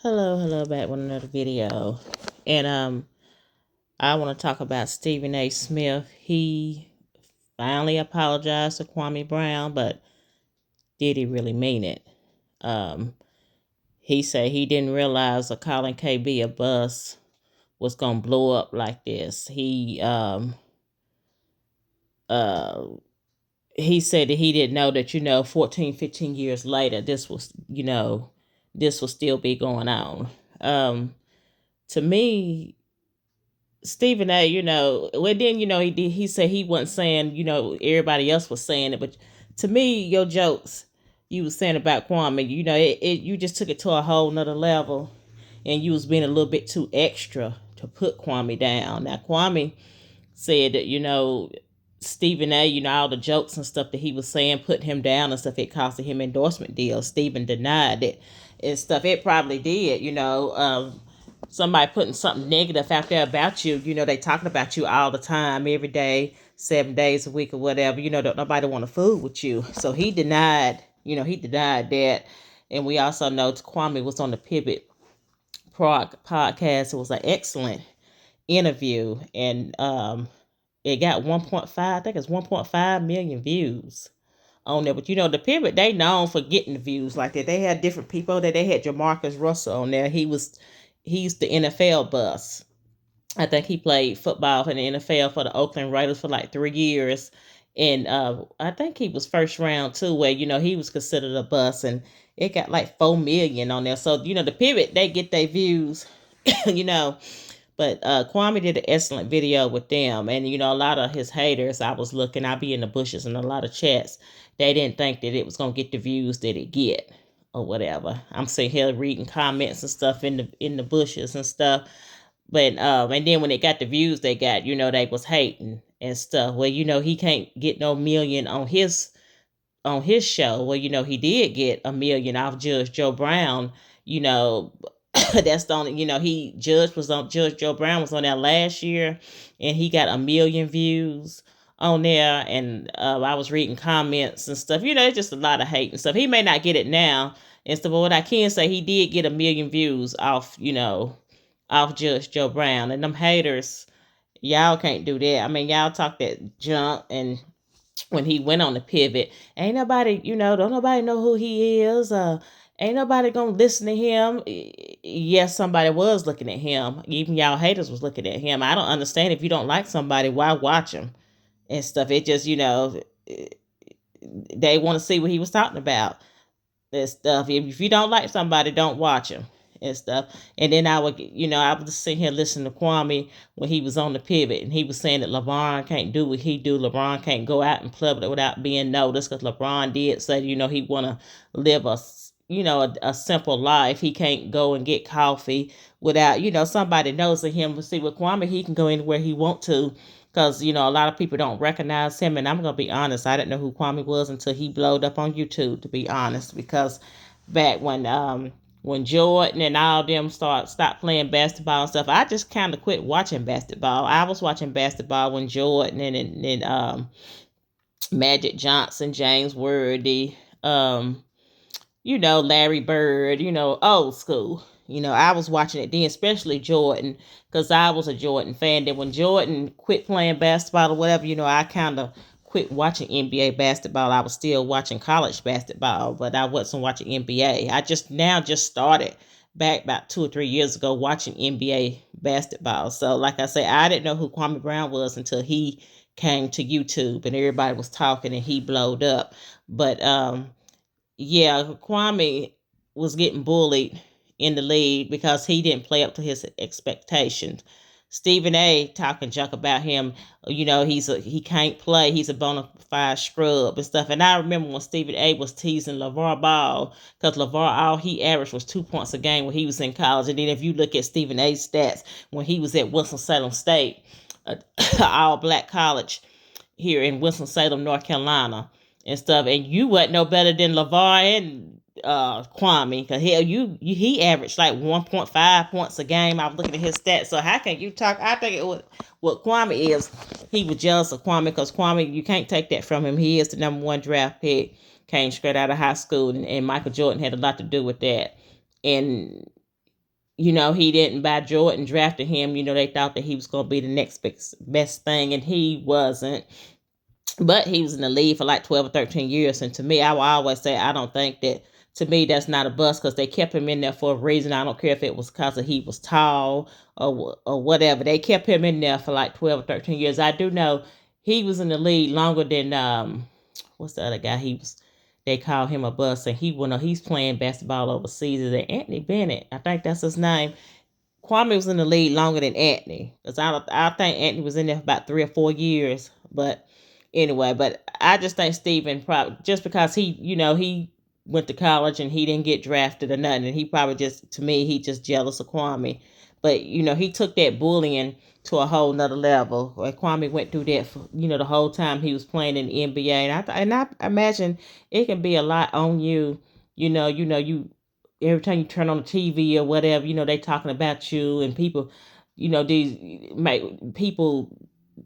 Hello, back with another video. And I want to talk about Stephen A. Smith. He finally apologized to Kwame Brown, but did he really mean it? Um, he said he didn't realize a Colin KB a bus was gonna blow up like this. Uh he said that he didn't know that 14, 15 years later this will still be going on. To me, Stephen A, well then, he said he wasn't saying, everybody else was saying it, but to me, your jokes you was saying about Kwame, you just took it to a whole nother level, and you was being a little bit too extra to put Kwame down. Now Kwame said that, Stephen A, all the jokes and stuff that he was saying, putting him down and stuff, it costed him endorsement deals. Stephen denied it and stuff. It probably did, somebody putting something negative out there about you, they talking about you all the time, every day, 7 days a week or whatever, don't nobody want to fool with you. So he denied that. And we also know Kwame was on the Pivot podcast. It was an excellent interview. And it got 1.5, I think it's 1.5 million views on there. But the Pivot, they known for getting the views like that. They had different people that they had. Jamarcus Russell on there. He's the NFL bus. I think he played football in the NFL for the Oakland Raiders for like 3 years. And I think he was first round too, where, he was considered a bus, and it got like 4 million on there. So, the Pivot, they get their views, you know. But Kwame did an excellent video with them. And, a lot of his haters, I be in the bushes and a lot of chats, they didn't think that it was going to get the views that it get or whatever. I'm sitting here reading comments and stuff in the bushes and stuff. But and then when they got the views they got, they was hating and stuff. Well, he can't get no million on his show. Well, he did get a million off Judge Joe Brown. That's the only, Judge Joe Brown was on there last year, and he got a million views on there. And I was reading comments and stuff. It's just a lot of hate and stuff. He may not get it now and stuff, but what I can say, he did get a million views off Judge Joe Brown. And them haters, y'all can't do that. I mean, y'all talk that junk. And when he went on the Pivot, ain't nobody, don't nobody know who he is. Ain't nobody gonna listen to him. Yes, somebody was looking at him. Even y'all haters was looking at him. I don't understand, if you don't like somebody, why watch him and stuff. It just, they want to see what he was talking about and stuff. If you don't like somebody, don't watch him and stuff. And then I was just sitting here listening to Kwame when he was on the Pivot, and he was saying that LeBron can't do what he do. LeBron can't go out in public without being noticed, because LeBron did say, he want to live a simple life. He can't go and get coffee without, somebody knows him. But see, with Kwame, he can go anywhere he want to, because, a lot of people don't recognize him. And I'm going to be honest, I didn't know who Kwame was until he blowed up on YouTube, to be honest, because back when Jordan and all them stopped playing basketball and stuff, I just kind of quit watching basketball. I was watching basketball when Jordan and Magic Johnson, James Worthy, Larry Bird, old school. I was watching it then, especially Jordan, because I was a Jordan fan. Then when Jordan quit playing basketball or whatever, I kind of quit watching NBA basketball. I was still watching college basketball, but I wasn't watching NBA. I just started back about 2 or 3 years ago watching NBA basketball. So like I say, I didn't know who Kwame Brown was until he came to YouTube and everybody was talking and he blowed up. But yeah, Kwame was getting bullied in the league because he didn't play up to his expectations. Stephen A talking junk about him, he can't play. He's a bona fide scrub and stuff. And I remember when Stephen A was teasing LeVar Ball, because LeVar, all he averaged was 2 points a game when he was in college. And then if you look at Stephen A's stats when he was at Winston-Salem State, all black college here in Winston-Salem, North Carolina and stuff, and you wasn't no better than LeVar and Kwame, because hell, he averaged like 1.5 points a game. I was looking at his stats. So how can you talk? I think it was what Kwame is. He was jealous of Kwame, because Kwame, you can't take that from him. He is the number one draft pick, came straight out of high school, and Michael Jordan had a lot to do with that. And he didn't buy Jordan, drafted him. They thought that he was going to be the next best thing, and he wasn't. But he was in the league for like 12 or 13 years. And to me, I will always say, I don't think that, to me, that's not a bust because they kept him in there for a reason. I don't care if it was because he was tall or whatever. They kept him in there for like 12 or 13 years. I do know he was in the league longer than, what's the other guy? They call him a bust, and he's playing basketball overseas. Is it Anthony Bennett? I think that's his name. Kwame was in the league longer than Anthony, because I think Anthony was in there for about 3 or 4 years. But anyway, but I just think Steven probably, just because he went to college and he didn't get drafted or nothing, and he probably just, to me, he just jealous of Kwame. But he took that bullying to a whole nother level. Like Kwame went through that for, the whole time he was playing in the NBA, and I imagine it can be a lot on you. You every time you turn on the TV or whatever, they talking about you, and people, these make people,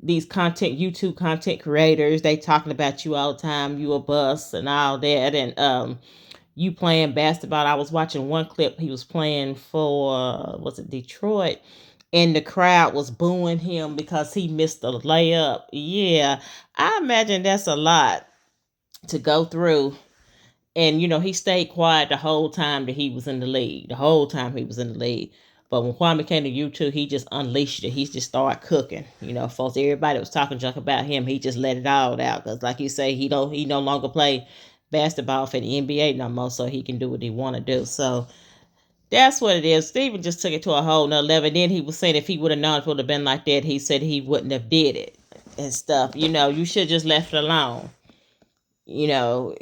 these YouTube content creators, they talking about you all the time. You a bust and all that, and you playing basketball. I was watching one clip. He was playing for was it Detroit, and the crowd was booing him because he missed a layup. Yeah, I imagine that's a lot to go through. And he stayed quiet the whole time that he was in the league. The whole time he was in the league. But when Kwame came to YouTube, he just unleashed it. He just started cooking. Folks, everybody was talking junk about him. He just let it all out. Because like you say, he no longer play basketball for the NBA no more, so he can do what he want to do. So that's what it is. Steven just took it to a whole nother level. And then he was saying if he would have known, if it would have been like that, he said he wouldn't have did it and stuff. You should just left it alone. You know,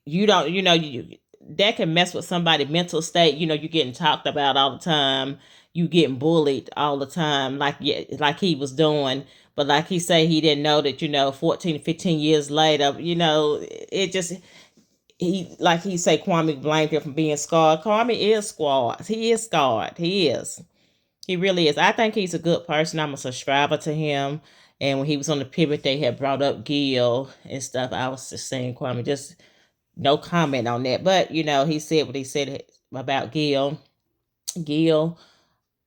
you don't, that can mess with somebody's mental state. You getting talked about all the time. You getting bullied all the time, like, yeah, like he was doing. But like he say, he didn't know that, 14, 15 years later, it just, like he say, Kwame blamed him for being scarred. Kwame is scarred. He is scarred. He is. He really is. I think he's a good person. I'm a subscriber to him. And when he was on the pivot, they had brought up Gil and stuff. I was just saying, Kwame, just no comment on that. But he said what he said about Gil. Gil,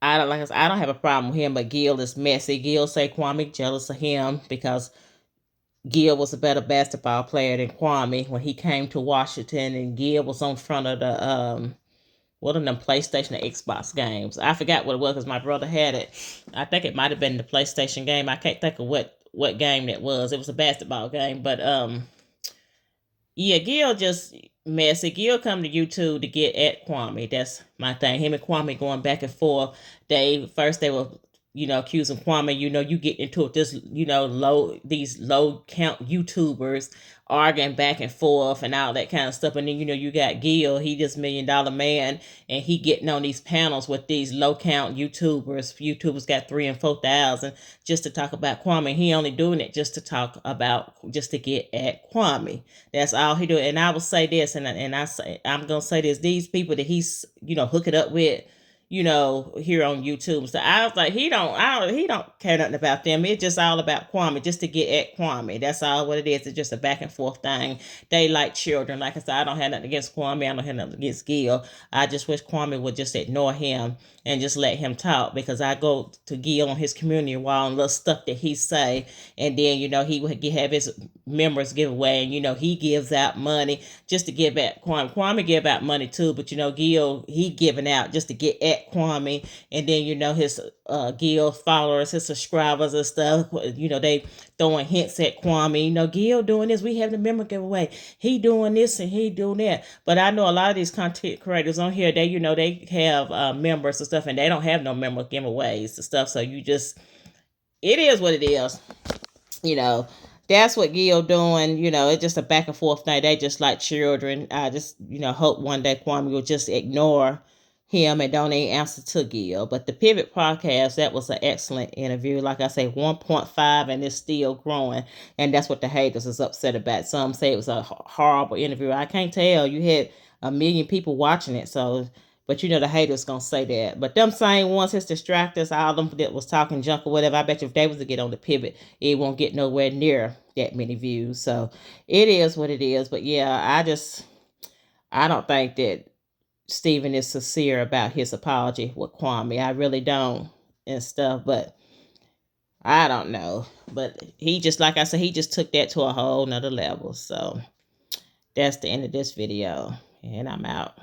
I don't have a problem with him, but Gil is messy. Gil say Kwame jealous of him because Gil was a better basketball player than Kwame when he came to Washington, and Gil was on front of the one of them PlayStation or Xbox games. I forgot what it was because my brother had it. I think it might have been the PlayStation game. I can't think of what game that was. It was a basketball game, but yeah, Gil just messy. Gil come to YouTube to get at Kwame. That's my thing. Him and Kwame going back and forth. They were, accusing Kwame, you get into it, this, these low count YouTubers arguing back and forth and all that kind of stuff. And then, you got Gil, he this $1 million man, and he getting on these panels with these low count YouTubers. YouTubers got 3 and 4,000 just to talk about Kwame. He only doing it just to get at Kwame. That's all he do. And I will say this, and I'm gonna say this: these people that he's hooking up with, here on YouTube. So I was like, he don't care nothing about them. It's just all about Kwame, just to get at Kwame. That's all what it is. It's just a back and forth thing. They like children. Like I said, I don't have nothing against Kwame. I don't have nothing against Gil. I just wish Kwame would just ignore him and just let him talk, because I go to Gil on his community wall and little stuff that he say, and then he would have his members give away, and he gives out money just to give back. Kwame give out money too, but Gil, he giving out just to get at Kwame, and then his Gil followers, his subscribers and stuff, they throwing hints at Kwame. Gil doing this, we have the member giveaway, he doing this and he doing that. But I know a lot of these content creators on here, they they have members and stuff, and they don't have no member giveaways and stuff. So it is what it is. That's what Gil doing. It's just a back and forth thing. They just like children. I just, hope one day Kwame will just ignore him and don't even answer to Gil. But the Pivot podcast, that was an excellent interview. Like I say, 1.5, and it's still growing. And that's what the haters is upset about. Some say it was a horrible interview. I can't tell. You had 1 million people watching it. So, but the haters gonna say that. But them same ones, his distractors, all them that was talking junk or whatever, I bet you if they was to get on the Pivot, it won't get nowhere near that many views. So it is what it is. But yeah, I don't think that Steven is sincere about his apology with Kwame. I really don't and stuff, but I don't know. But he just, like I said, he just took that to a whole nother level. So that's the end of this video, and I'm out.